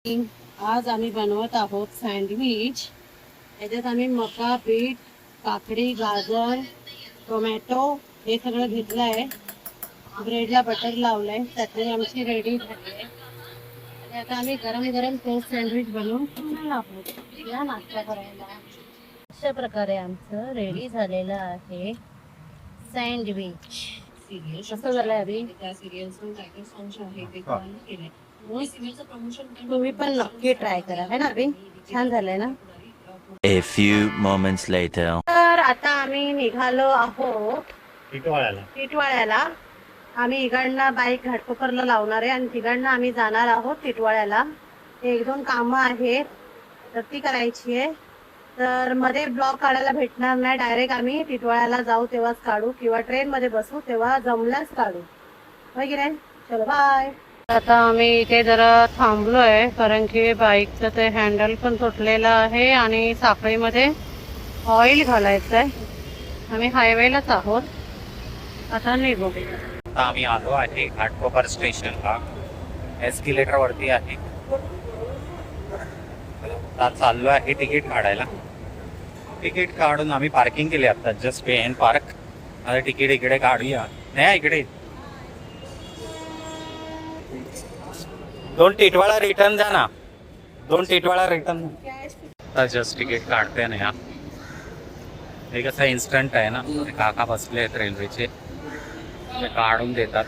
आज आम्ही बनवत आहोत सँडविच. याच्यात आम्ही मका, बीट, काकडी, गाजर, टोमॅटो हे सगळं घेतलं आहे. ब्रेडला बटर लावलंय. चटणी आमची रेडी झाली आहे. आणि आता आम्ही गरम गरम टोस्ट सँडविच बनवून खाणार आहोत. या नाश्ता करायला. अशा प्रकारे आमचं रेडी झालेलं आहे सँडविच. कसं झालंय अभि? त्या सिरियल्सवर टायटल सॉंग्स आहे ते पण केले. तुम्ही पण नक्की ट्राय करा है ना अभि? छान झालंय ना. A few moments later. तर आता आम्ही निघालो आहोत टिटवाळ्याला. आम्ही इकडनं बाईक घाटकोपरला लावणार आहे आणि तिकडनं आम्ही जाणार आहोत टिटवाळ्याला. 1-2 कामं आहेत तर ती करायची आहे. तर मध्ये ब्लॉग काढायला भेटणार नाही. डायरेक्ट आम्ही टिटवाळ्याला जाऊ तेव्हाच काढू किंवा ट्रेन मध्ये बसू तेव्हा जमल्यास काढू. होय की नाही? चलो बाय. आता आम्ही इथे जरा थांबलोय कारण की बाईकचं ते हँडल पण तुटलेलं आहे आणि साखळीमध्ये ऑइल घालायचं आहे. आम्ही हायवेलाच आहोत. आता निघू. आता आम्ही आलो आहे घाटकोपर स्टेशनला. एस्किलेटर वरती आहे. आता चाललो आहे तिकीट काढायला. तिकीट काढून आम्ही पार्किंग केली आता जस्ट पे एंड पार्क. आता तिकीट इकडे काढूया. नाही इकडे दोन टिटवाळा रिटर्न जा ना. दोन टिटवाळा रिटर्न. आता जस्ट तिकीट काढते ना. या हे कसं इन्स्टंट आहे ना. काका बसले आहेत रेल्वेचे ते काढून देतात.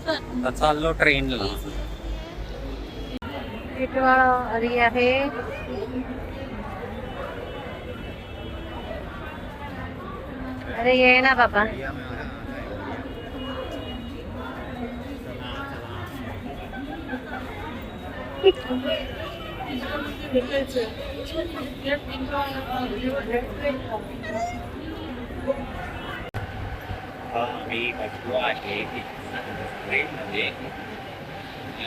आता चाललो ट्रेनला. टिटवाळा आली आहे. अरे ये ना बाबा. मी बसलो आहे ट्रेनमध्ये.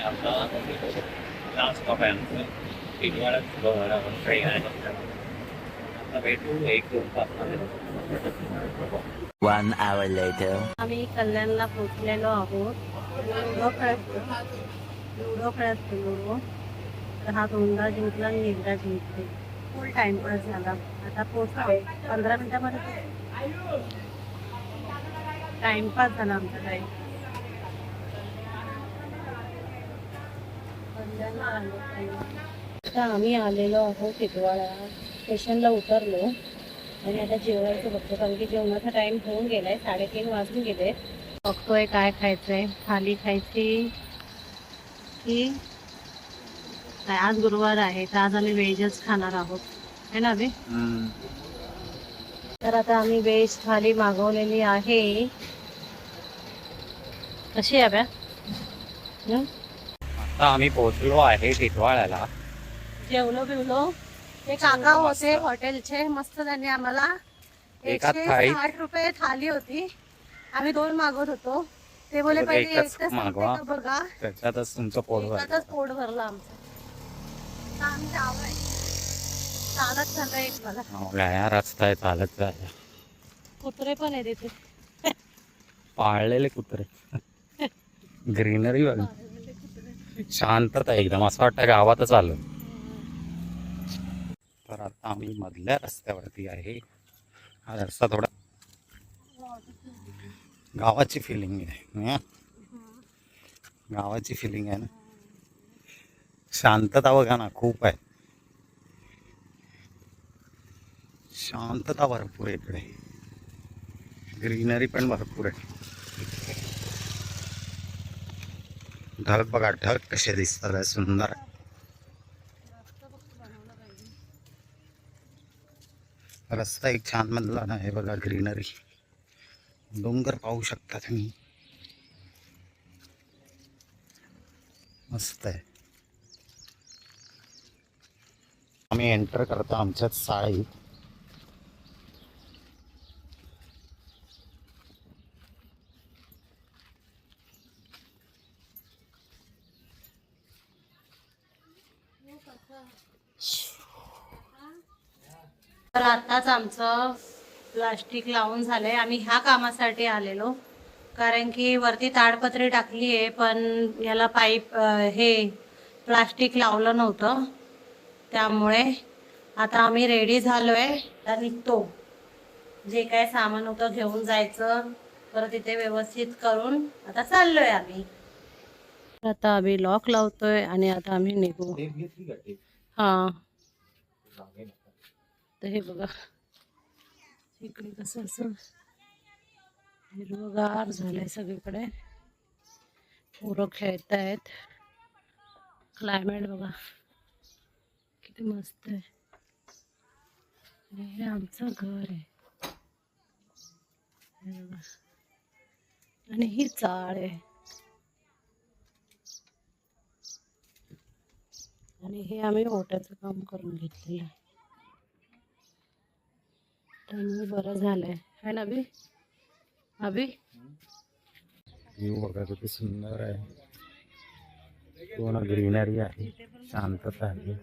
आता लास्ट स्टॉप आहे आमचं टिटवाळा ट्रेन आहे. आता भेटू 1-2 तासामध्ये. 1 hour later. आम्ही कल्याणला पोहोचलेलो आहोत. लुडो खेळतो. तर हा दोनदा जिंकला आणि एकदा जिंकले. फुल टाइमपास झाला. आता पोहोचतो 15 मिनिटामध्ये. टाइमपास झाला आमचा टाइम. आता आम्ही आलेलो आहोत टिटवाळा स्टेशनला उतरलो आणि आता जेवायचं बघतो कारण की जेवणाचा टाइम होऊन गेलाय. 3:30 वाजून गेले. बघतोय काय खायचंय. थाली खायची की काय. आज गुरुवार आहे तर आज आम्ही व्हेजच खाणार आहोत है ना बे. तर आता आम्ही व्हेज थाली मागवलेली आहे. कशी आहे बे? आता आम्ही पोहोचलो आहे टिटवाळ्याला. जेवलो बिवलो. ते काका होते हॉटेलचे. मस्त त्यांनी आम्हाला एका थाळीत 160 रुपये थाली होती. आम्ही 2 मागवत होतो. ते बोले पहिले एकच एकच मागवा. बघा. त्याच्यातच तुमचं पोट भरलं. पोट भरलं आमचं. आम्ही जावंय. चालत झालं एक मला. या रस्ता आहे चालत जायला. कुत्रे पण आहे तिथे. पाळलेले कुत्रे. ग्रीनरी बघ. शांतता एकदम. असं वाटतं गावातच आलो. तर आता आम्ही मधल्या रस्त्यावरती आहे. हा रस्ता थोडा गावाची फिलिंग आहे. गावाची फिलिंग आहे ना. शांतता बघा ना खूप आहे. शांतता भरपूर आहे इकडे. ग्रीनरी पण भरपूर आहे. ढग बघा. ढग कसे दिसतात. सुंदर. रस्ता एक छान बनला ना. हे बघा ग्रीनरी. डोंगर पाहू शकता तुम्ही. मस्त आहे. आम्ही एंटर करतो आमच्याच शाळेत. तर आताच आमचं प्लास्टिक लावून झालंय. आम्ही ह्या कामासाठी आलेलो कारण की वरती ताडपत्री टाकली आहे पण याला पाईप हे प्लास्टिक लावलं नव्हतं, त्यामुळे आता आम्ही रेडी झालोय. आता निघतो. जे काय सामान होतं घेऊन जायचं, परत तिथे व्यवस्थित करून आता चाललोय आम्ही. आता आम्ही लॉक लावतोय आणि आता आम्ही निघू. हा, तर हे बघा इकडे कसं असं हिरवगार झालंय सगळीकडे. पोरं खेळत आहेत. क्लायमेट बघा किती मस्त आहे. आणि हे आमचं घर आहे. हे बघा. आणि ही चाळ आहे. आणि हे आम्ही ओट्याचं काम करून घेतलेलं आहे, त्यामुळे बरं झालंय है ना अभि? अभि व्ह्यू बघा किती सुंदर आहे. पूर्ण ग्रीनरी आहे, शांतता आहे.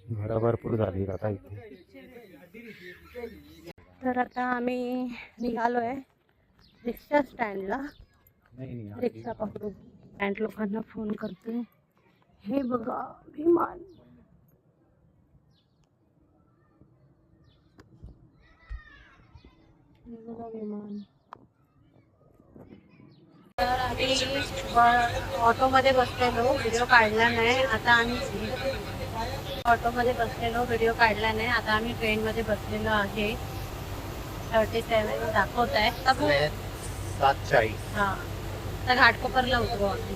घरं भरपूर झाली आता इथे. तर आता आम्ही निघालोय रिक्षा स्टँडला. रिक्षा पकडू. स्टँड लोकांना फोन करते. हे बघा विमान. हे बघा विमान. तर आम्ही ऑटोमध्ये बसलेलो, व्हिडिओ काढला नाही. आता आम्ही ऑटोमध्ये बसलेलो, व्हिडिओ काढला नाही. आता आम्ही ट्रेनमध्ये बसलेलो आहे. 37 दाखवत आहे. 7:40. हा, तर घाटकोपरला उतरू आम्ही.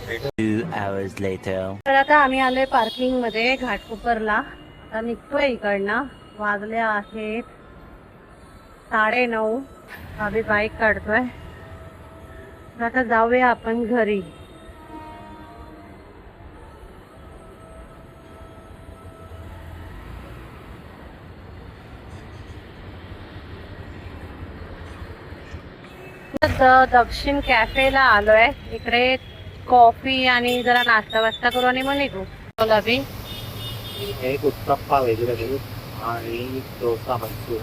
2 hours later. तर आता आम्ही आलोय पार्किंग मध्ये घाटकोपरला. आता निघतोय इकडनं. वाजले आहेत 9:30. आम्ही बाईक काढतोय. आता जाऊया आपण घरी. दक्षिण कॅफेला आलोय. इकडे कॉफी आणि जरा नाश्ता वास्ता करू आणि मग निघू. बोला बी. एक उत्तप्पा वेगळे आणि डोसा मंचूर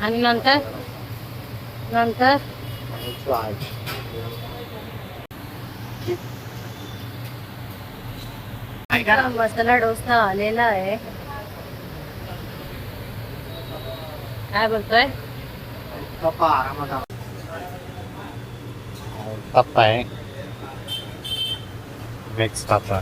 आणि नंतर मसाला डोसा आलेला आहे. काय बोलतोय? उत्तप्पा आरामात. उत्तप्पा आहे, मिक्स उत्तप्पा.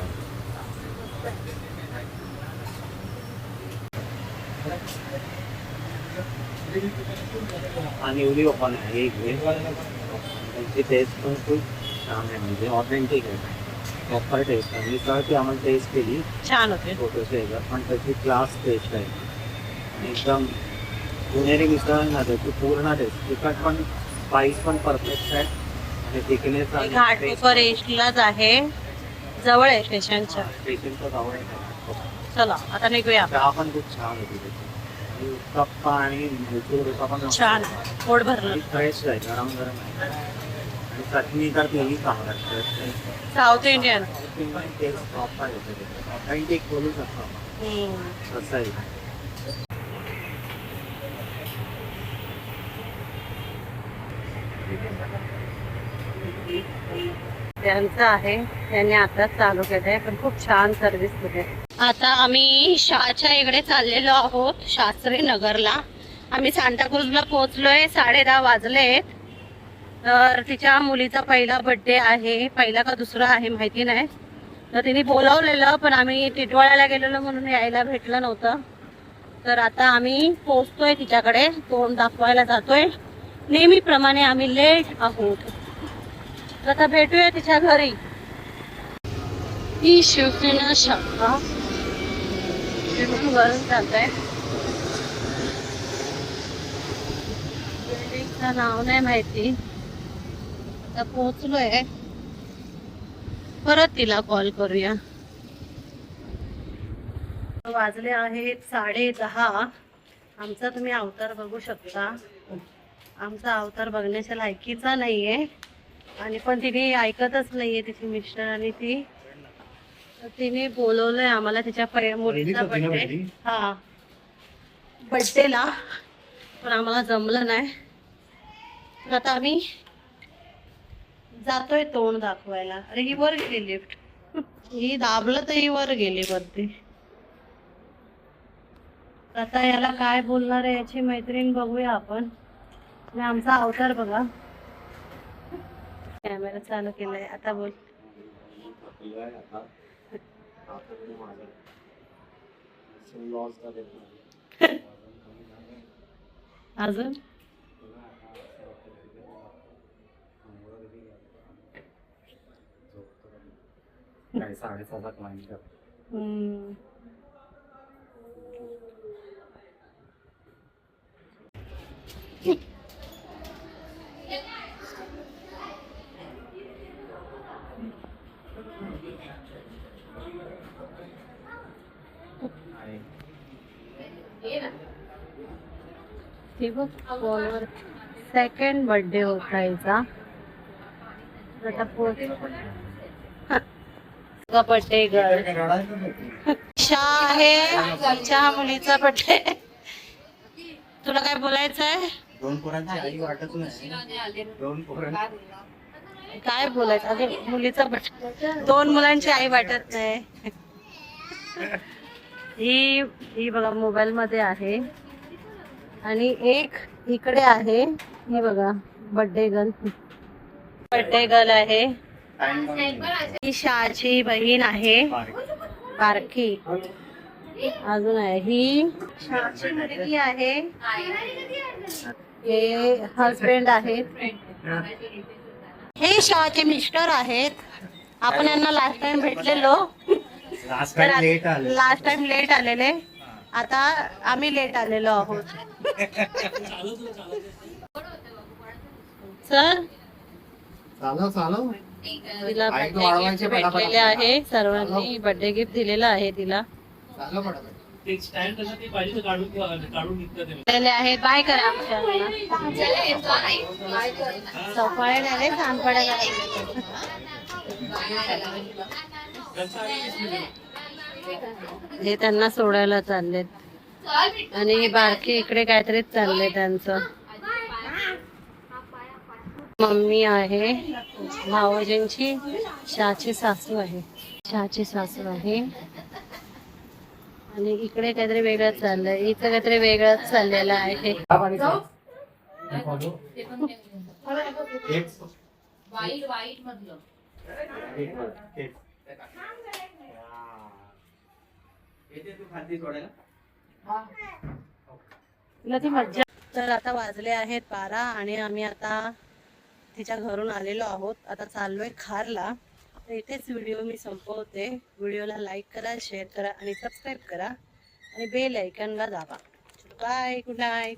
आणि उली ओपन आहे. त्यांची टेस्ट पण खूप छान आहे, म्हणजे ऑथेंटिक आहे. प्रॉपर टेस्ट आहे. मी ती आम्हाला टेस्ट केली, छान होते फोटोच्या ह्याच्यात, पण त्याची क्लास टेस्ट आहे. आणि एकदम पुणेरी मिसळ ना, त्याची पूर्ण टेस्ट. तिखट पण, स्पाइस पण परफेक्ट आहे. आणि थिकनेस घाटकोपर एस्टलाच आहे, जवळ आहे स्टेशनच्या. स्टेशनच्या जवळ आहे. चला आता निघूया. चहा पण खूप छान होती त्याची. आणि उत्तप्पा आणि मंचूर डोसा पण छान, पोट भरलं. फ्रेश आहे, गरम गरम आहे. आणि चटणी तर तेही चांगलं आहे. South Indian. टेस्ट प्रॉपर येते, ऑथेंटिक बोलू शकतो आपण. तसं आहे. त्यांचं आहे, त्यांनी आताच चालू केलंय, पण खूप छान सर्व्हिस होते. आता आम्ही शाहच्या इकडे चाललेलो आहोत, शास्त्री नगरला. आम्ही सांताक्रूजला पोहोचलोय. 10:30 वाजलेत. तर तिच्या मुलीचा पहिला बर्थडे आहे, पहिला का दुसरा आहे माहिती नाही. तर तिने बोलावलेलं, पण आम्ही टिटवाळ्याला गेलेलो म्हणून यायला भेटलं नव्हतं. तर आता आम्ही पोहोचतोय तिच्याकडे, तोंड दाखवायला जातोय. नेहमीप्रमाणे आम्ही लेट आहोत. तर आता भेटूया तिच्या घरी. ही शिवसेना शाखा वरून जात आहे. बिल्डिंगचं नाव नाही माहिती. आता पोहोचलोय. परत तिला कॉल करूया. वाजले आहेत 10:30. आमचा तुम्ही अवतार बघू शकता. आमचा अवतार बघण्याच्या लायकीचा नाहीये. आणि पण तिने ऐकतच नाहीये, तिची मिस्टर आणि ती. तर तिने बोलवलंय आम्हाला तिच्या मुलीचा बर्थडे. हा, बर्थडेला, पण आम्हाला जमलं नाही. तर आता आम्ही जातोय तोंड दाखवायला. अरे ही वर गेली लिफ्ट. ही दाबलं तर ही वर गेली वरती. आता याला काय बोलणार आहे याची मैत्रीण बघूया आपण. आणि आमचा अवतार बघा. कॅमेरा चालू केलाय. आता बोल. अजून हम्म. सेकंड बर्थडे होता हिचा. आता बर्थडे गर्ल आहे. तिच्या मुलीचा बर्थडे. तुला काय बोलायचं आहे? दोन पोरांची आई वाटत नाही. दोन पोरांची काय बोलायचं? अरे मुलीचा बर्थडे. दोन मुलांची आई वाटत नाही. ही बघा मोबाईल मध्ये आहे आणि एक इकडे आहे. ही बघा बर्थडे गर्ल आहे. ही शाची बहीण आहे बारकी. अजून आहे ही शाची मुलगी आहे. हे हजबंड आहेत. हे शाचे मिस्टर आहेत. आपण यांना लास्ट टाइम भेटलेलो. लास्ट टाइम लेट आलेले. आता आम्ही लेट आलेलो आहोत. सर तिला बर्थडे गिफ्ट भेटलेले आहे. सर्वांनी बर्थडे गिफ्ट दिलेलं आहे तिला. आहेत. बाय करा आमच्या सफाळे झाले. सांगपड्याला हे त्यांना सोडायला चाललेत. आणि बारकी इकडे काहीतरी चाललंय त्यांचं. मम्मी आहे भाऊजींची. शाची सासू आहे. आणि इकडे काहीतरी वेगळंच चाललंय. इथं काहीतरी वेगळंच चाललेलं आहे. ती मज्जा. तर आता वाजले आहेत 12 आणि आम्ही आता तिच्या घरून आलेलो आहोत. आता चाललोय खारला. तर इथेच व्हिडिओ मी संपवते. व्हिडिओला लाईक करा, शेअर करा आणि सबस्क्राईब करा आणि बेल आयकॉनला दाबा. बाय. Good night.